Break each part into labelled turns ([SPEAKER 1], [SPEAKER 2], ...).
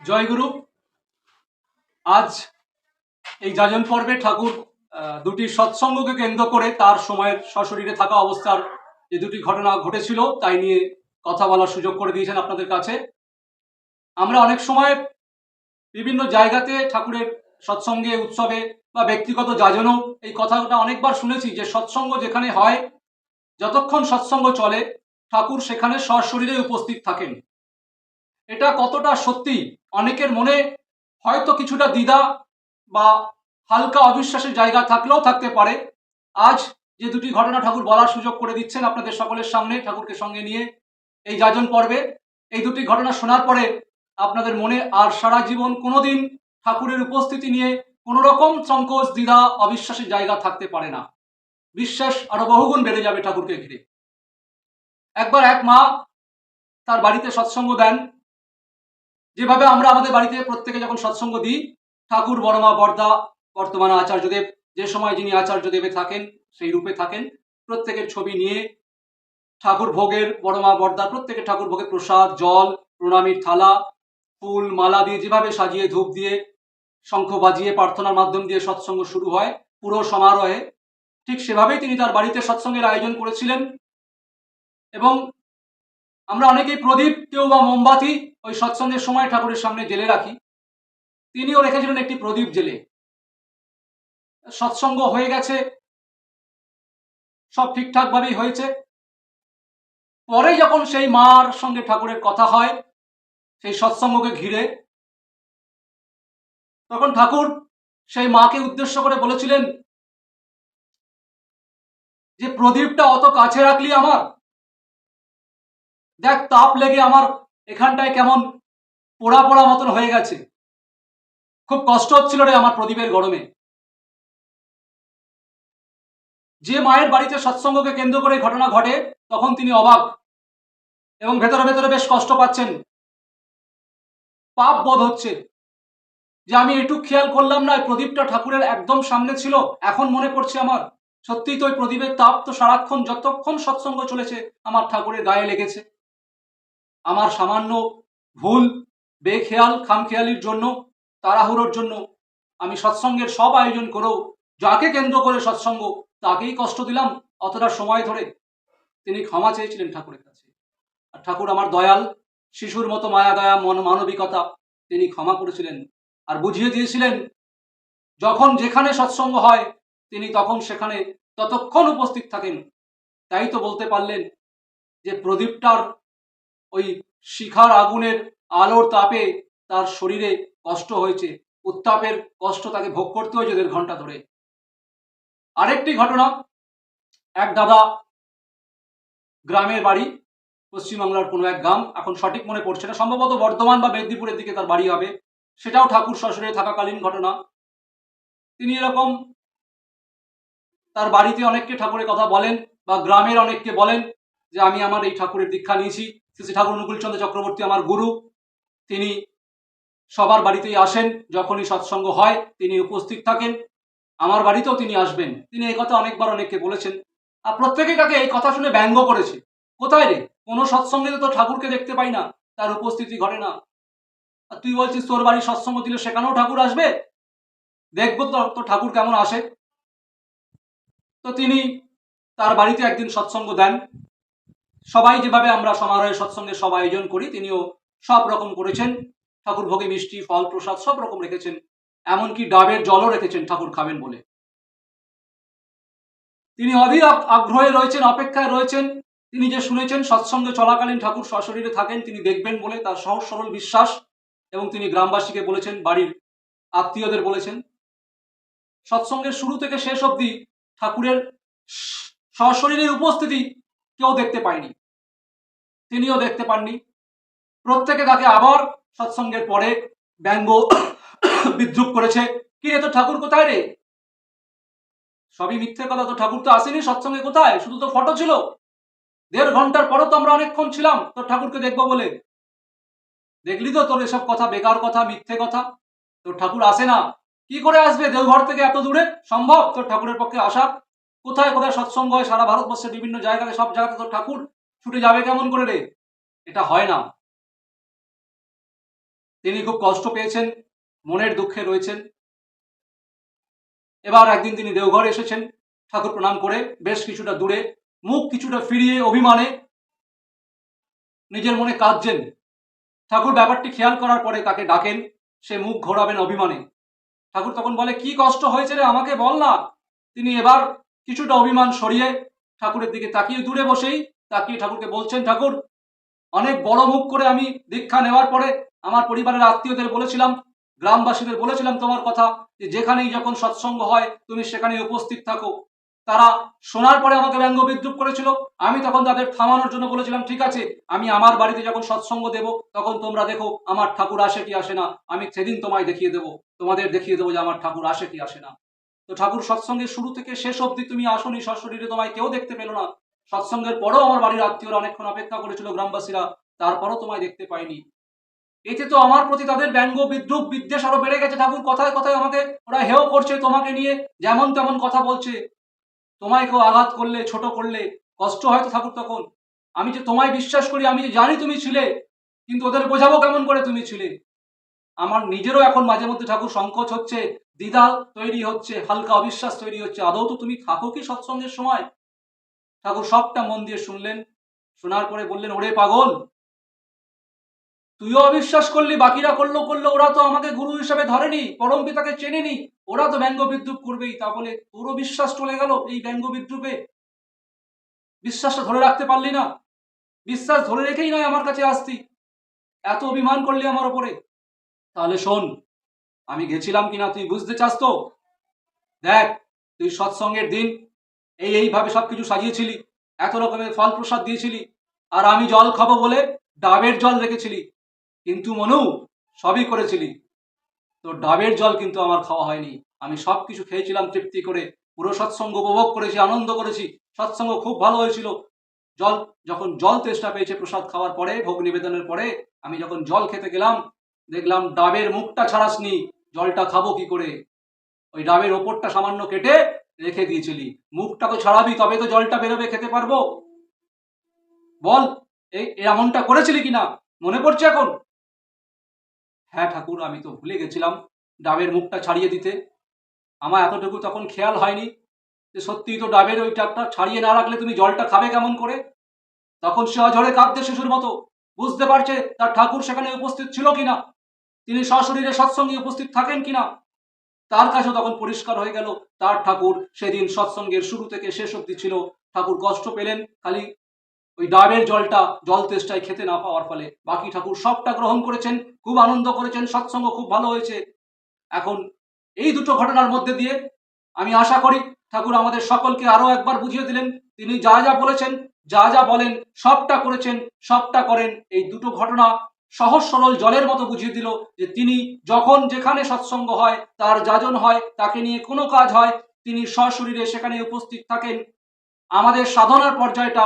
[SPEAKER 1] জয়গুরু। আজ এই যাজন পর্বে ঠাকুর দুটি সৎসঙ্গকে কেন্দ্র করে তার সময়ের সশরীরে থাকা অবস্থার যে দুটি ঘটনা ঘটেছিল তাই নিয়ে কথা বলার সুযোগ করে দিয়েছেন আপনাদের কাছে। আমরা অনেক সময় বিভিন্ন জায়গাতে ঠাকুরের সৎসঙ্গে, উৎসবে বা ব্যক্তিগত যাজনেও এই কথাটা অনেকবার শুনেছি যে সৎসঙ্গ যেখানে হয়, যতক্ষণ সৎসঙ্গ চলে ঠাকুর সেখানে সশরীরে উপস্থিত থাকেন। এটা কতটা সত্যি অনেকের মনে হয়তো কিছুটা দ্বিধা বা হালকা অবিশ্বাসের জায়গা থাকলেও থাকতে পারে। আজ যে দুটি ঘটনা ঠাকুর বলার সুযোগ করে দিচ্ছেন আপনাদের সকলের সামনে ঠাকুরকে সঙ্গে নিয়ে এই যাজন পর্বে, এই দুটি ঘটনা শোনার পরে আপনাদের মনে আর সারা জীবন কোনোদিন ঠাকুরের উপস্থিতি নিয়ে কোনো রকম সংকোচ, দ্বিধা, অবিশ্বাসের জায়গা থাকতে পারে না। বিশ্বাস আরো বহুগুণ বেড়ে যাবে ঠাকুরকে ঘিরে। একবার এক মা তার বাড়িতে সৎসঙ্গ দেন। যেভাবে আমরা আমাদের বাড়িতে প্রত্যেকে যখন সৎসঙ্গ দিই, ঠাকুর, বড়মা, বড়দা, বর্তমানে আচার্যদেব, যে সময় যিনি আচার্যদেবে থাকেন সেই রূপে থাকেন, প্রত্যেকের ছবি নিয়ে ঠাকুর ভোগের, বড়মা, বড়দা প্রত্যেকের ঠাকুর ভোগের প্রসাদ, জল, প্রণামীর থালা, ফুল, মালা দিয়ে যেভাবে সাজিয়ে, ধূপ দিয়ে, শঙ্খ বাজিয়ে, প্রার্থনার মাধ্যম দিয়ে সৎসঙ্গ শুরু হয় পুরো সমারোহে, ঠিক সেভাবেই তিনি তার বাড়িতে সৎসঙ্গের আয়োজন করেছিলেন। এবং আমরা অনেকেই প্রদীপ, কেউ বা মোমবাতি ওই সৎসঙ্গের সময় ঠাকুরের সামনে জেলে রাখি। তিনিও রেখেছিলেন একটি প্রদীপ জেলে। সৎসঙ্গ হয়ে গেছে, সব ঠিকঠাক ভাবেই হয়েছে। পরে যখন সেই মার সঙ্গে ঠাকুরের কথা হয় সেই সৎসঙ্গকে ঘিরে, তখন ঠাকুর সেই মাকে উদ্দেশ্য করে বলেছিলেন যে প্রদীপটা অত কাছে রাখলি আমার, দেখ তাপ লেগে আমার এখানটায় কেমন পোড়া পোড়া মতন হয়ে গেছে, খুব কষ্ট হচ্ছিল রে আমার প্রদীপের গরমে। যে মায়ের বাড়িতে সৎসঙ্গকে কেন্দ্র করে ঘটনা ঘটে তখন তিনি অবাক এবং ভেতরে ভেতরে বেশ কষ্ট পাচ্ছেন, পাপ বোধ হচ্ছে যে আমি একটু খেয়াল করলাম না, প্রদীপটা ঠাকুরের একদম সামনে ছিল। এখন মনে পড়ছে আমার, সত্যিই তো ওই প্রদীপের তাপ তো সারাক্ষণ যতক্ষণ সৎসঙ্গ চলেছে আমার ঠাকুরের গায়ে লেগেছে। আমার সামান্য ভুল, বেখেয়াল, খামখেয়ালির জন্য, তাড়াহুড়োর জন্য আমি সৎসঙ্গের সব আয়োজন করেও যাকে কেন্দ্র করে সৎসঙ্গ তাকেই কষ্ট দিলাম অতটা সময় ধরে। তিনি ক্ষমা চেয়েছিলেন ঠাকুরের কাছে। আর ঠাকুর আমার দয়াল, শিশুর মতো মায়া দয়া মানবিকতা, তিনি ক্ষমা করেছিলেন আর বুঝিয়ে দিয়েছিলেন যখন যেখানে সৎসঙ্গ হয় তিনি তখন সেখানে ততক্ষণ উপস্থিত থাকেন। তাই তো বলতে পারলেন যে প্রদীপটার ওই শিখার আগুনের আলোর তাপে তার শরীরে কষ্ট হয়েছে, উত্তাপের কষ্ট তাকে ভোগ করতে হয়েছে 1.5 ঘন্টা ধরে। আরেকটি ঘটনা, এক দাদা, গ্রামের বাড়ি, পশ্চিমবাংলার কোনো এক গ্রাম, এখন সঠিক মনে পড়ছে না, সম্ভবত বর্ধমান বা মেদিনীপুরের দিকে তার বাড়ি হবে, সেটাও ঠাকুর শ্বশুরে থাকাকালীন ঘটনা। তিনি এরকম তার বাড়িতে অনেককে ঠাকুরের কথা বলেন বা গ্রামের অনেককে বলেন যে আমি আমার এই ঠাকুরের দীক্ষা নিয়েছি, শ্রী শ্রী ঠাকুর অনুকূলচন্দ্র চক্রবর্তী আমার গুরু, তিনি সবার বাড়িতেই আসেন, যখনই সৎসঙ্গ হয় তিনি উপস্থিত থাকেন, আমার বাড়িতেও তিনি আসবেন। তিনি এই কথা অনেকবার অনেককে বলেছেন আর প্রত্যেকেই তাকে এই কথা শুনে ব্যঙ্গ করেছে, কোথায় রে, কোনো সৎসঙ্গে তো ঠাকুরকে দেখতে পাই না, তার উপস্থিতি ঘটে না, আর তুই বলছিস তোর বাড়ি সৎসঙ্গ দিলে সেখানেও ঠাকুর আসবে, দেখবো তো ঠাকুর কেমন আসে। তো তিনি তার বাড়িতে একদিন সৎসঙ্গ দেন। সবাই যেভাবে আমরা সমারোহে সৎসঙ্গে সব আয়োজন করি তিনিও সব রকম করেছেন, ঠাকুর ভোগে মিষ্টি, ফল, প্রসাদ সব রকম রেখেছেন, এমনকি ডাবের জলও রেখেছেন ঠাকুর খাবেন বলে। তিনি অধীর আগ্রহে রয়েছেন, অপেক্ষায় রয়েছেন। তিনি যে শুনেছেন সৎসঙ্গে চলাকালীন ঠাকুর সশরীরে থাকেন, তিনি দেখবেন বলে তার সহজ সরল বিশ্বাস, এবং তিনি গ্রামবাসীকে বলেছেন, বাড়ির আত্মীয়দের বলেছেন। সৎসঙ্গের শুরু থেকে শেষ অবধি ঠাকুরের সশরীরের উপস্থিতি কেউ দেখতে পায়নি, তিনিও দেখতে পাননি। প্রত্যেকে তাকে আবার সৎসঙ্গের পরে ব্যঙ্গ বিদ্রুপ করেছে, কি রে তোর ঠাকুর কোথায় রে, সবই মিথ্যে কথা, তো ঠাকুর তো আসেনি সৎসঙ্গে, কোথায়, শুধু তো ফটো ছিল, 1.5 ঘন্টার পরও তো আমরা অনেকক্ষণ ছিলাম তোর ঠাকুরকে দেখবো বলে, দেখলি তো তোর এসব কথা বেকার কথা, মিথ্যে কথা, তোর ঠাকুর আসে না, কি করে আসবে, দেওঘর থেকে এত দূরে সম্ভব তোর ঠাকুরের পক্ষে আসা, কোথায় কোথায় সৎসঙ্গ হয় সারা ভারতবর্ষের বিভিন্ন জায়গায়, সব জায়গাতে তোর ঠাকুর ছুটে যাবে কেমন করে রে, এটা হয় না। তিনি খুব কষ্ট পেয়েছেন, মনের দুঃখে রয়েছেন। এবার একদিন তিনি দেওঘরে এসেছেন, ঠাকুর প্রণাম করে বেশ কিছুটা দূরে মুখ কিছুটা ফিরিয়ে অভিমানে নিজের মনে কাঁদছেন। ঠাকুর ব্যাপারটি খেয়াল করার পরে তাকে ডাকেন, সে মুখ ঘোরাবেন অভিমানে। ঠাকুর তখন বলে, কি কষ্ট হয়েছে রে, আমাকে বল না। তিনি এবার কিছুটা অভিমান সরিয়ে ঠাকুরের দিকে তাকিয়ে দূরে বসেই তাকিয়ে ঠাকুরকে বলছেন, ঠাকুর, অনেক বড় মুখ করে আমি দীক্ষা নেওয়ার পরে আমার পরিবারের আত্মীয়দের বলেছিলাম, গ্রামবাসীদের বলেছিলাম তোমার কথা, যে যেখানেই যখন সৎসঙ্গ হয় তুমি সেখানে উপস্থিত থাকো। তারা শোনার পরে আমাকে ব্যঙ্গ বিদ্রুপ করেছিল। আমি তখন তাদের থামানোর জন্য বলেছিলাম, ঠিক আছে, আমি আমার বাড়িতে যখন সৎসঙ্গ দেব তখন তোমরা দেখো আমার ঠাকুর আসে কি আসে না। আমি সেদিন তোমায় দেখিয়ে দেবো, তোমাদের দেখিয়ে দেবো যে আমার ঠাকুর আসে কি আসে না। তো ঠাকুর সৎসঙ্গের শুরু থেকে শেষ অবধি তুমি আসনি, সশরীরে তোমায় কেউ দেখতে পেল না। সৎসঙ্গের পরেও আমার বাড়ির আত্মীয়রা অনেকক্ষণ অপেক্ষা করেছিল, গ্রামবাসীরা, তারপরও তোমায় দেখতে পাইনি। এতে তো আমার প্রতি তাদের ব্যঙ্গ বিদ্রুপ বিদ্বেষ আরো বেড়ে গেছে ঠাকুর। কথায় কথায় আমাকে ওরা হেয় করছে, তোমাকে নিয়ে যেমন তেমন কথা বলছে। তোমায় কেউ আঘাত করলে, ছোট করলে কষ্ট হয় তো ঠাকুর তখন। আমি যে তোমায় বিশ্বাস করি, আমি যে জানি তুমি ছিলে, কিন্তু ওদের বোঝাবো কেমন করে তুমি ছিলে। আমার নিজেরও এখন মাঝে মধ্যে ঠাকুর সংকোচ হচ্ছে, দ্বিধা তৈরি হচ্ছে, হালকা অবিশ্বাস তৈরি হচ্ছে, আদৌ তো তুমি থাকো কি সৎসঙ্গের সময়। ঠাকুর সবটা মন দিয়ে শুনলেন, শোনার পরে বললেন, ওরে পাগল, তুইও অবিশ্বাস করলি, বাকিরা করলো, ওরা তো আমাকে গুরু হিসেবে ধরেনি, পরম পিতাকে চেনেনি, ওরা তো ব্যঙ্গ বিদ্রুপ করবেই। তা বলে তোরও বিশ্বাস চলে গেল এই ব্যঙ্গ বিদ্রুপে? বিশ্বাসটা ধরে রাখতে পারলি না? বিশ্বাস ধরে রেখেই নয় আমার কাছে আসতি, এত অভিমান করলি আমার ওপরে। তাহলে শোন, আমি গেছিলাম কিনা তুই বুঝতে চাস তো? দেখ, তুই সৎসঙ্গের দিন এইভাবে সবকিছু সাজিয়েছিলি, এত রকমের ফল প্রসাদ দিয়েছিলি, আর আমি জল খাবো বলে ডাবের জল রেখেছিলি। কিন্তু মনু, সবই করেছিলি, তো ডাবের জল কিন্তু আমার খাওয়া হয়নি। আমি সবকিছু খেয়েছিলাম তৃপ্তি করে, পুরো সৎসঙ্গ উপভোগ করেছি, আনন্দ করেছি, সৎসঙ্গ খুব ভালো হয়েছিল। যখন জল তেষ্টা পেয়েছে প্রসাদ খাওয়ার পরে, ভোগ নিবেদনের পরে, আমি যখন জল খেতে গেলাম, দেখলাম ডাবের মুখটা ছাড়াসনি, জলটা খাবো কি করে? ওই ডাবের ওপরটা সামান্য কেটে রেখে দিয়েছিলি, মুখটা তো ছাড়াবি, তবে তো জলটা বেরোবে, খেতে পারবো। বল, এমনটা করেছিলি কিনা, মনে পড়ছে এখন? হ্যাঁ ঠাকুর, আমি তো ভুলে গেছিলাম ডাবের মুখটা ছাড়িয়ে দিতে। আমার এতটুকু তখন খেয়াল হয়নি যে সত্যিই তো ডাবের ওই টাকটা ছাড়িয়ে না রাখলে তুমি জলটা খাবে কেমন করে। তখন সে অঝরে কাঁদতে শিশুর মতো, বুঝতে পারছে তার ঠাকুর সেখানে উপস্থিত ছিল কিনা, তিনি সশরীরে সৎসঙ্গে উপস্থিত থাকেন কিনা। তার কাছে তখন পরিষ্কার হয়ে গেল তার ঠাকুর সেদিন সৎসঙ্গের শুরু থেকে শেষ অবধি ছিল। ঠাকুর কষ্ট পেলেন খালি ওই ডাবের জলটা জল তেষ্টায় খেতে না পাওয়ার ফলে। বাকি ঠাকুর সবটা গ্রহণ করেছেন, খুব আনন্দ করেছেন, সৎসঙ্গ খুব ভালো হয়েছে। এখন এই দুটো ঘটনার মধ্যে দিয়ে আমি আশা করি ঠাকুর আমাদের সকলকে আরো একবার বুঝিয়ে দিলেন, তিনি যা যা বলেছেন, যা যা বলেন, সবটা করেছেন, সবটা করেন। এই দুটো ঘটনা সহজ সরল জলের মতো বুঝিয়ে দিল যে তিনি যখন যেখানে সৎসঙ্গ হয়, তার যাজন হয়, তাকে নিয়ে কোনো কাজ হয়, তিনি সশরীরে সেখানে উপস্থিত থাকেন। আমাদের সাধনার পর্যায়টা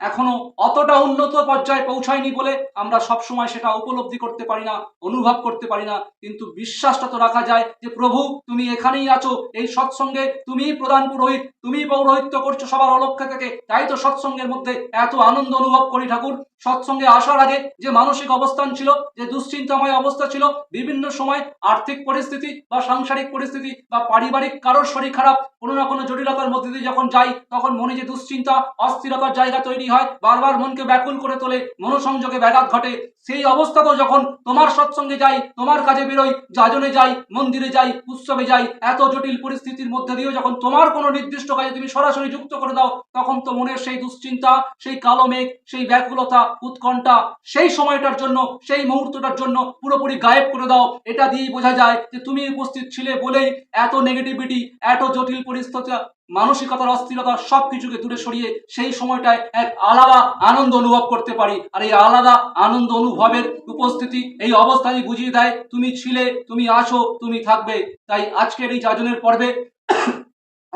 [SPEAKER 1] এখনো অতটা উন্নত পর্যায়ে পৌঁছায়নি বলে আমরা সবসময় সেটা উপলব্ধি করতে পারি না, অনুভব করতে পারি না, কিন্তু বিশ্বাসটা তো রাখা যায় যে প্রভু তুমি এখানেই আছো, এই সৎসঙ্গে তুমিই প্রধান পুরোহিত, তুমি পৌরোহিত্য করছো সবার অলক্ষ্য থেকে। তাই তো সৎসঙ্গের মধ্যে এত আনন্দ অনুভব করি ঠাকুর। সৎসঙ্গে আসার আগে যে মানসিক অবস্থান ছিল, যে দুশ্চিন্তাময় অবস্থা ছিল, বিভিন্ন সময় আর্থিক পরিস্থিতি বা সাংসারিক পরিস্থিতি বা পারিবারিক কারোর শরীর খারাপ, কোনো না কোনো জটিলতার মধ্যে দিয়ে যখন যাই, তখন মনে যে দুশ্চিন্তা অস্থিরতার জায়গা তৈরি হয়, বারবার মনকে ব্যাকুল করে তোলে, মনোসংযোগে ব্যাঘাত ঘটে, সেই অবস্থাতেও যখন তোমার সৎসঙ্গে যাই, তোমার কাজে বেরোই, যাজনে যাই, মন্দিরে যাই, উৎসবে যাই, এত জটিল পরিস্থিতির মধ্যে দিয়েও যখন তোমার কোনো নির্দিষ্ট কাজে তুমি সরাসরি যুক্ত করে দাও, তখন তো মনের সেই দুশ্চিন্তা, সেই কালো মেঘ, সেই ব্যাকুলতা, উৎকণ্ঠা সেই সময়টার জন্য, সেই মুহূর্তটার জন্য পুরোপুরি গায়েব করে দাও। এটা দিয়েই বোঝা যায় যে তুমি উপস্থিত ছিলে বলেই এত নেগেটিভিটি, এত জটিল পরিস্থিতি, মানসিকতার অস্থিরতা সবকিছুকে দূরে সরিয়ে সেই সময়টায় এক আলাদা আনন্দ অনুভব করতে পারি। আর এই আলাদা আনন্দ অনুভবের উপস্থিতি, এই অবস্থায় বুঝিয়ে দেয় তুমি ছিলে, তুমি আছো, তুমি থাকবে। তাই আজকের এই যাজনের পর্বে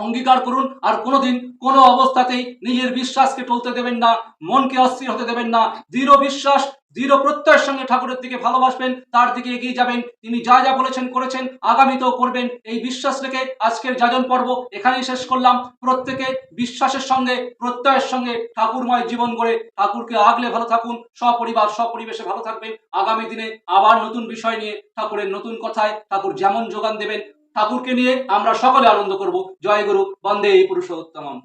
[SPEAKER 1] অঙ্গীকার করুন আর কোনোদিন কোনো অবস্থাতেই নিজের বিশ্বাসকে টলতে দেবেন না, মনকে অস্থির হতে দেবেন না। দৃঢ় বিশ্বাস, দৃঢ় প্রত্যয়ের সঙ্গে ঠাকুরের দিকে ভালোবাসবেন, তার দিকে এগিয়ে যাবেন। তিনি যা যা বলেছেন করেছেন, আগামীতেও করবেন। এই বিশ্বাস রেখে আজকের যাজন পর্ব এখানেই শেষ করলাম। প্রত্যেকে বিশ্বাসের সঙ্গে প্রত্যয়ের সঙ্গে ঠাকুরময় জীবন গড়ে ঠাকুরকে আগলে ভালো থাকুন, সপরিবার সপরিবেশে ভালো থাকবেন। আগামী দিনে আবার নতুন বিষয় নিয়ে ঠাকুরের নতুন কথায় ঠাকুর যেমন যোগান দেবেন, ঠাকুরকে নিয়ে আমরা সকলে আনন্দ করব। জয় গুরু, বন্দে পুরুষোত্তমম।